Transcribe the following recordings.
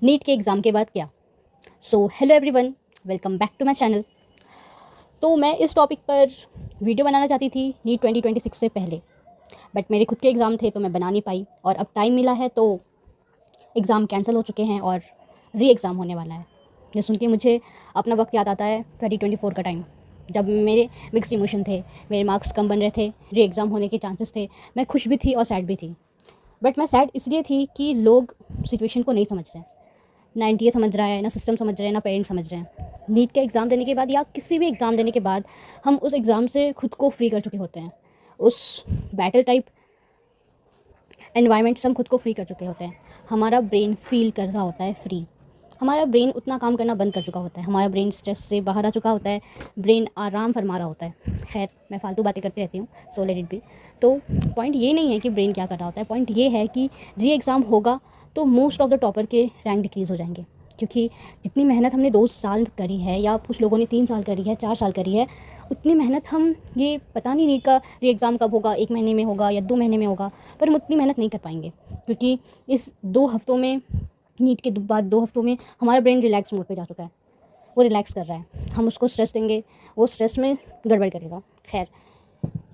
NEET के exam के बाद क्या। So hello everyone, welcome back to my channel. तो मैं इस टॉपिक पर वीडियो बनाना चाहती थी नीट 2026 से पहले, बट मेरे खुद के एग्ज़ाम थे तो मैं बना नहीं पाई, और अब टाइम मिला है तो एग्ज़ाम कैंसिल हो चुके हैं और री एग्ज़ाम होने वाला है। ये सुन के मुझे अपना वक्त याद आता है 2024 का टाइम, जब मेरे मिक्स इमोशन थे, मेरे मार्क्स कम बन रहे थे, री एग्ज़ाम होने के चांसेस थे। मैं खुश भी थी और सैड भी थी, बट मैं सैड इसलिए थी कि लोग सिचुएशन को नहीं समझ रहे हैं। ना एनटीए समझ रहा है, ना सिस्टम समझ रहे हैं, ना पेरेंट्स समझ रहे हैं। नीट के एग्ज़ाम देने के बाद या किसी भी एग्ज़ाम देने के बाद हम उस एग्ज़ाम से खुद को फ्री कर चुके होते हैं। उस बैटल टाइप एनवायरनमेंट से हम खुद को फ्री कर चुके होते हैं। हमारा ब्रेन फील कर रहा होता है फ्री। हमारा ब्रेन उतना काम करना बंद कर चुका होता है। हमारा ब्रेन स्ट्रेस से बाहर आ चुका होता है। ब्रेन आराम फरमा रहा होता है। खैर, मैं फालतू बातें करती रहती हूँ, सो लेट इट बी। तो पॉइंट ये नहीं है कि ब्रेन क्या कर रहा होता है, पॉइंट ये है कि री एग्ज़ाम होगा तो मोस्ट ऑफ द टॉपर के रैंक डिक्रीज़ हो जाएंगे। क्योंकि जितनी मेहनत हमने 2 साल करी है, या कुछ लोगों ने 3 साल करी है, 4 साल करी है, उतनी मेहनत हम, ये पता नहीं नीट का री एग्ज़ाम कब होगा, 1 महीने में होगा या 2 महीने में होगा, पर हम उतनी मेहनत नहीं कर पाएंगे। क्योंकि इस 2 हफ्तों में, नीट के बाद 2 हफ्तों में हमारा ब्रेन रिलैक्स मोड पे जा चुका है। वो रिलैक्स कर रहा है। हम उसको स्ट्रेस देंगे, वो स्ट्रेस में गड़बड़ करेगा। खैर,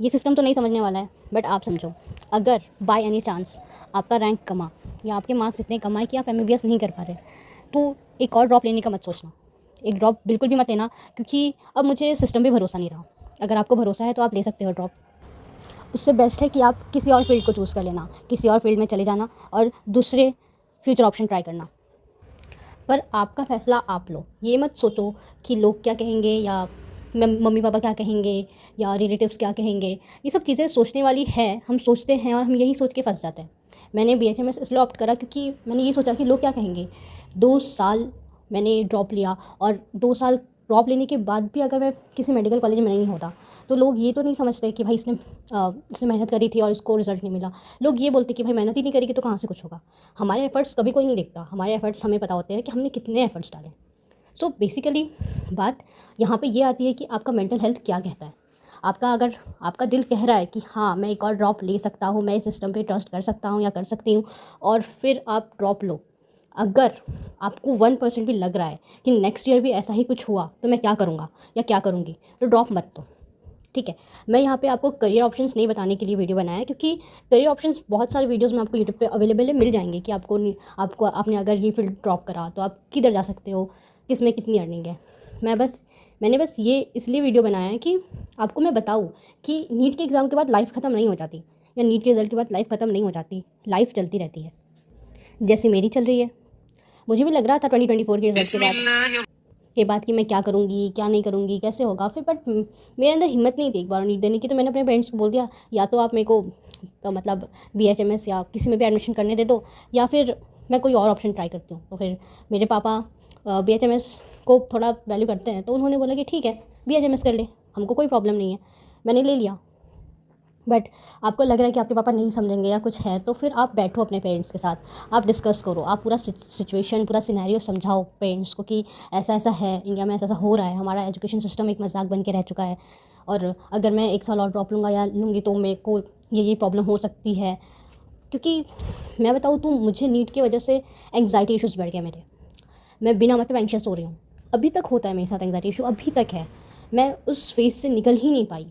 ये सिस्टम तो नहीं समझने वाला है, बट आप समझो, अगर बाय एनी चांस आपका रैंक कमा या आपके मार्क्स इतने कमाए कि आप एमबीबीएस नहीं कर पा रहे, तो एक और ड्रॉप लेने का मत सोचना। एक ड्रॉप बिल्कुल भी मत लेना, क्योंकि अब मुझे सिस्टम पे भरोसा नहीं रहा। अगर आपको भरोसा है तो आप ले सकते हो ड्रॉप। उससे बेस्ट है कि आप किसी और फील्ड को चूज़ कर लेना, किसी और फील्ड में चले जाना और दूसरे फ्यूचर ऑप्शन ट्राई करना। पर आपका फ़ैसला आप लो। ये मत सोचो कि लोग क्या कहेंगे, या मम्मी पापा क्या कहेंगे, या रिलेटिव्स क्या कहेंगे। ये सब चीज़ें सोचने वाली है, हम सोचते हैं और हम यही सोच के फंस जाते हैं। मैंने बीएचएमएस इसलिए ऑप्ट करा क्योंकि मैंने ये सोचा कि लोग क्या कहेंगे। 2 साल मैंने ड्रॉप लिया, और 2 साल ड्रॉप लेने के बाद भी अगर मैं किसी मेडिकल कॉलेज में नहीं होता, तो लोग ये तो नहीं समझते कि भाई इसने मेहनत करी थी और इसको रिज़ल्ट नहीं मिला। लोग ये बोलते कि भाई मेहनत ही नहीं करेगी तो कहाँ से कुछ होगा। हमारे एफ़र्ट्स कभी कोई नहीं देखता। हमारे एफ़र्ट्स हमें पता होते हैं कि हमने कितने एफ़र्ट्स डाले। सो बेसिकली बात यहाँ पे ये आती है कि आपका मेंटल हेल्थ क्या कहता है। अगर आपका दिल कह रहा है कि हाँ, मैं एक और ड्रॉप ले सकता हूँ, मैं इस सिस्टम पे ट्रस्ट कर सकता हूँ या कर सकती हूँ, और फिर आप ड्रॉप लो। अगर आपको 1% भी लग रहा है कि नेक्स्ट ईयर भी ऐसा ही कुछ हुआ तो मैं क्या करूँगा या क्या करूँगी, तो ड्रॉप मत दो। ठीक है, मैं यहाँ पे आपको करियर ऑप्शंस नहीं बताने के लिए वीडियो बनाया है, क्योंकि करियर ऑप्शंस बहुत सारे वीडियोस में आपको यूट्यूब पे अवेलेबल है, मिल जाएंगे कि आपने अगर ये फील्ड ड्रॉप करा तो आप किधर जा सकते हो, किस में कितनी अर्निंग है। मैंने बस ये इसलिए वीडियो बनाया है कि आपको मैं बताऊँ कि नीट के एग्ज़ाम के बाद लाइफ ख़त्म नहीं हो जाती, या नीट के रिज़ल्ट के बाद लाइफ ख़त्म नहीं हो जाती। लाइफ चलती रहती है, जैसे मेरी चल रही है। मुझे भी लग रहा था 2024 के रिज़ल्ट के बाद कि मैं क्या करूँगी, क्या नहीं करूँगी, कैसे होगा फिर, बट मेरे अंदर हिम्मत नहीं थी एक बार नीट देने की। तो मैंने अपने पेरेंट्स को बोल दिया, या तो आप मेरे को मतलब बीएचएमएस या किसी में भी एडमिशन करने दे दो, या फिर मैं कोई और ऑप्शन ट्राई करती हूँ। तो फिर मेरे पापा बीएचएमएस को थोड़ा वैल्यू करते हैं, तो उन्होंने बोला कि ठीक है, बीएचएमएस कर ले, हमको कोई प्रॉब्लम नहीं है। मैंने ले लिया। बट आपको लग रहा है कि आपके पापा नहीं समझेंगे या कुछ है, तो फिर आप बैठो अपने पेरेंट्स के साथ, आप डिस्कस करो, आप पूरा सिचुएशन, पूरा सिनेरियो समझाओ पेरेंट्स को कि ऐसा ऐसा है, इंडिया में ऐसा ऐसा हो रहा है, हमारा एजुकेशन सिस्टम एक मजाक बन के रह चुका है, और अगर मैं 1 साल और ड्रॉप लूँगा या लूँगी तो मेरे को ये प्रॉब्लम हो सकती है। क्योंकि मैं बताऊँ तो मुझे नीट की वजह से एंग्जाइटी इशूज़ बढ़ गए मेरे। मैं बिना मतलब एंशियस हो रही हूँ। अभी तक होता है मेरे साथ एंग्जाइटी इशू, अभी तक है। मैं उस फेज़ से निकल ही नहीं पाई।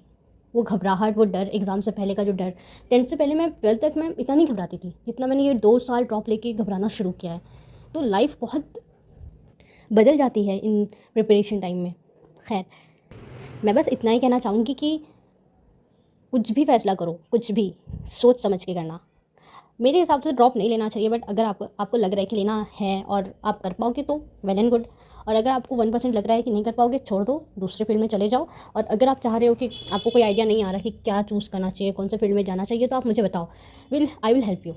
वो घबराहट, वो डर, एग्ज़ाम से पहले का जो डर। 10th से पहले, मैं 12th तक मैं इतना नहीं घबराती थी जितना मैंने ये 2 साल ड्रॉप लेके घबराना शुरू किया है। तो लाइफ बहुत बदल जाती है इन प्रिपरेशन टाइम में। खैर, मैं बस इतना ही कहना चाहूँगी कि कुछ भी फ़ैसला करो, कुछ भी सोच समझ के करना। मेरे हिसाब से ड्रॉप नहीं लेना चाहिए, बट अगर आपको लग रहा है कि लेना है और आप कर पाओगे तो वेल एंड गुड। और अगर आपको 1% लग रहा है कि नहीं कर पाओगे, छोड़ दो, दूसरे फील्ड में चले जाओ। और अगर आप चाह रहे हो कि आपको कोई आइडिया नहीं आ रहा कि क्या चूज़ करना चाहिए, कौन से फील्ड में जाना चाहिए, तो आप मुझे बताओ, आई विल हेल्प यू।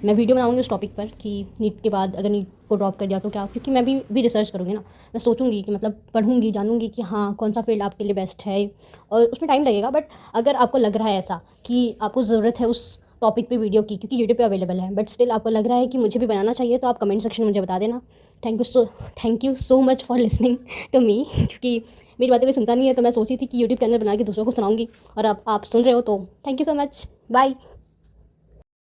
मैं वीडियो बनाऊँगी उस टॉपिक पर कि नीट के बाद अगर नीट को ड्रॉप कर दिया तो क्या, क्योंकि मैं भी रिसर्च करूँगी ना। मैं सोचूंगी कि मतलब पढ़ूंगी, जानूंगी कि हाँ, कौन सा फील्ड आपके लिए बेस्ट है, और उसमें टाइम लगेगा। बट अगर आपको लग रहा है ऐसा कि आपको ज़रूरत है उस टॉपिक पे वीडियो की, क्योंकि यूट्यूब पे अवेलेबल है, बट स्टिल आपको लग रहा है कि मुझे भी बनाना चाहिए, तो आप कमेंट सेक्शन में मुझे बता देना। Thank you so much for listening to me. क्योंकि मेरी बातें कोई सुनता नहीं है, तो मैं सोची थी कि यूट्यूब चैनल बना के दूसरों को सुनाऊंगी, और आप सुन रहे हो, तो thank you so much. Bye.